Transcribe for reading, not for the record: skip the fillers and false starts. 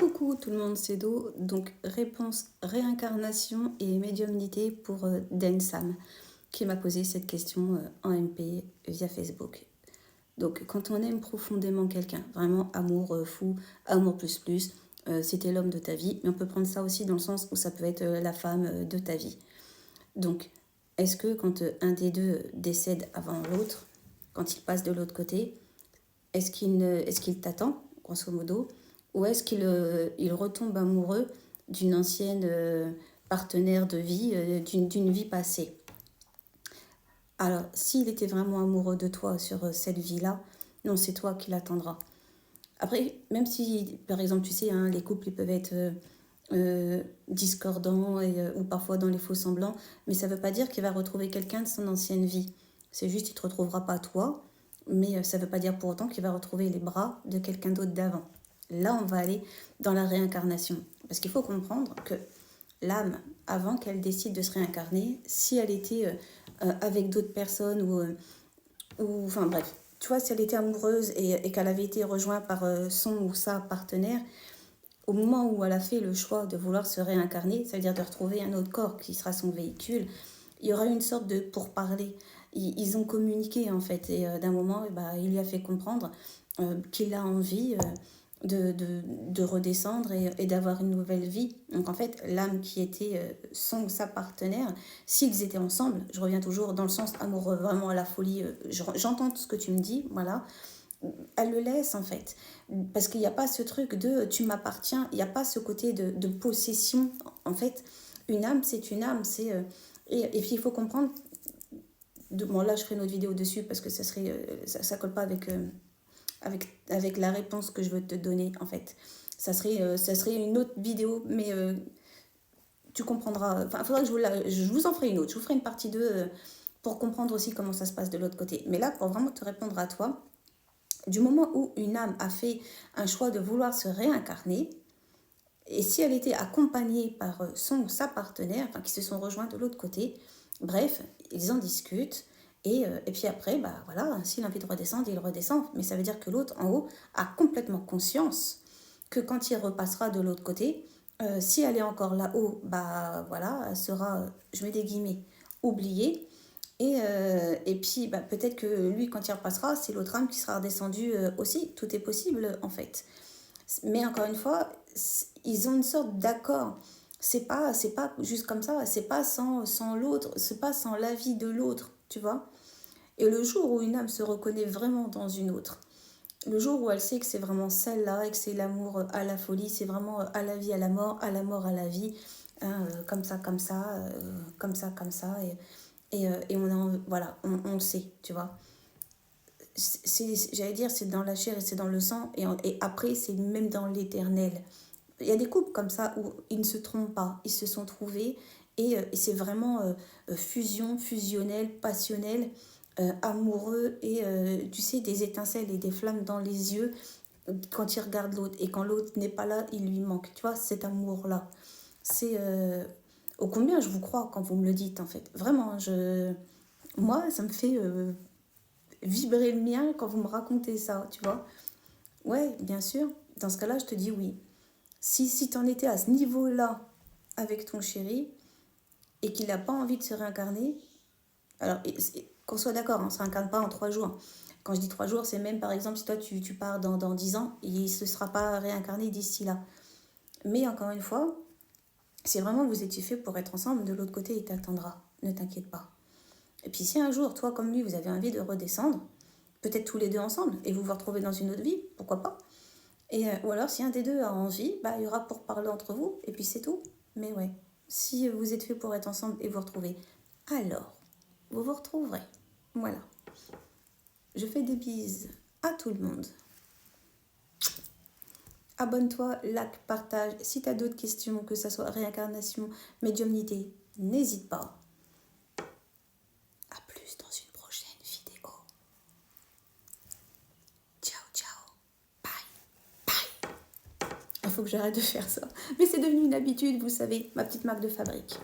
Coucou tout le monde, c'est Do. Donc, réponse réincarnation et médiumnité pour Densam, qui m'a posé cette question en MP via Facebook. Donc, quand on aime profondément quelqu'un, vraiment amour fou, amour plus, c'était l'homme de ta vie, mais on peut prendre ça aussi dans le sens où ça peut être la femme de ta vie. Donc, est-ce que quand un des deux décède avant l'autre, quand il passe de l'autre côté, est-ce qu'il t'attend, grosso modo, ou est-ce qu'il retombe amoureux d'une ancienne partenaire de vie, d'une vie passée? Alors, s'il était vraiment amoureux de toi sur cette vie-là, non, c'est toi qui l'attendras. Après, même si, par exemple, tu sais, hein, les couples ils peuvent être discordants ou parfois dans les faux semblants, mais ça ne veut pas dire qu'il va retrouver quelqu'un de son ancienne vie. C'est juste qu'il ne te retrouvera pas toi, mais ça ne veut pas dire pour autant qu'il va retrouver les bras de quelqu'un d'autre d'avant. Là, on va aller dans la réincarnation. Parce qu'il faut comprendre que l'âme, avant qu'elle décide de se réincarner, si elle était avec d'autres personnes enfin bref, tu vois, si elle était amoureuse et qu'elle avait été rejointe par son ou sa partenaire, au moment où elle a fait le choix de vouloir se réincarner, ça veut dire de retrouver un autre corps qui sera son véhicule, il y aura une sorte de pourparler. Ils ont communiqué en fait, et d'un moment, il lui a fait comprendre qu'il a envie de redescendre et d'avoir une nouvelle vie. Donc en fait, l'âme qui était son ou sa partenaire, s'ils étaient ensemble, je reviens toujours dans le sens amoureux, vraiment à la folie, j'entends ce que tu me dis, voilà, elle le laisse en fait. Parce qu'il n'y a pas ce truc de tu m'appartiens, il n'y a pas ce côté de possession. En fait, une âme, c'est une âme. Et puis il faut comprendre, bon là je ferai une autre vidéo dessus parce que ça colle pas avec la réponse que je veux te donner en fait. Ça serait une autre vidéo, mais tu comprendras. Enfin, il faudra que je vous en ferai une autre. Je vous ferai une partie 2 pour comprendre aussi comment ça se passe de l'autre côté. Mais là, pour vraiment te répondre à toi, du moment où une âme a fait un choix de vouloir se réincarner, et si elle était accompagnée par son ou sa partenaire, enfin qui se sont rejoints de l'autre côté, bref, ils en discutent. Et puis après, voilà, s'il a envie de redescendre, il redescend. Mais ça veut dire que l'autre en haut a complètement conscience que quand il repassera de l'autre côté, si elle est encore là-haut, voilà, elle sera, je mets des guillemets, oubliée. Et puis peut-être que lui, quand il repassera, c'est l'autre âme qui sera redescendue aussi. Tout est possible en fait. Mais encore une fois, ils ont une sorte d'accord. C'est pas juste comme ça, c'est pas sans l'autre, c'est pas sans l'avis de l'autre, tu vois. Et le jour où une âme se reconnaît vraiment dans une autre, le jour où elle sait que c'est vraiment celle-là et que c'est l'amour à la folie, c'est vraiment à la vie, à la mort, à la mort, à la vie, hein, comme ça, comme ça, comme ça, et voilà, on le sait, tu vois. J'allais dire, c'est dans la chair et c'est dans le sang, et après, c'est même dans l'éternel. Il y a des couples comme ça où ils ne se trompent pas, ils se sont trouvés, et c'est vraiment fusionnel, passionnel, amoureux, et tu sais, des étincelles et des flammes dans les yeux quand il regarde l'autre, et quand l'autre n'est pas là, il lui manque, tu vois, cet amour-là. C'est ô combien je vous crois quand vous me le dites, en fait. Vraiment, moi, ça me fait vibrer le mien quand vous me racontez ça, tu vois. Ouais, bien sûr. Dans ce cas-là, je te dis oui. Si tu en étais à ce niveau-là avec ton chéri et qu'il n'a pas envie de se réincarner, alors qu'on soit d'accord, on ne se réincarne pas en 3 jours. Quand je dis 3 jours, c'est même par exemple si toi tu pars dans 10 ans, il ne se sera pas réincarné d'ici là. Mais encore une fois, si vraiment vous étiez fait pour être ensemble, de l'autre côté, il t'attendra. Ne t'inquiète pas. Et puis si un jour, toi comme lui, vous avez envie de redescendre, peut-être tous les deux ensemble, et vous vous retrouvez dans une autre vie, pourquoi pas. Ou alors, si un des deux a envie, il y aura pour parler entre vous, et puis c'est tout. Mais ouais, si vous êtes fait pour être ensemble et vous retrouvez, alors, vous vous retrouverez. Voilà. Je fais des bises à tout le monde. Abonne-toi, like, partage. Si tu as d'autres questions, que ce soit réincarnation, médiumnité, n'hésite pas. À plus dans une prochaine vidéo. Ciao, ciao. Bye. Il faut que j'arrête de faire ça. Mais c'est devenu une habitude, vous savez, ma petite marque de fabrique.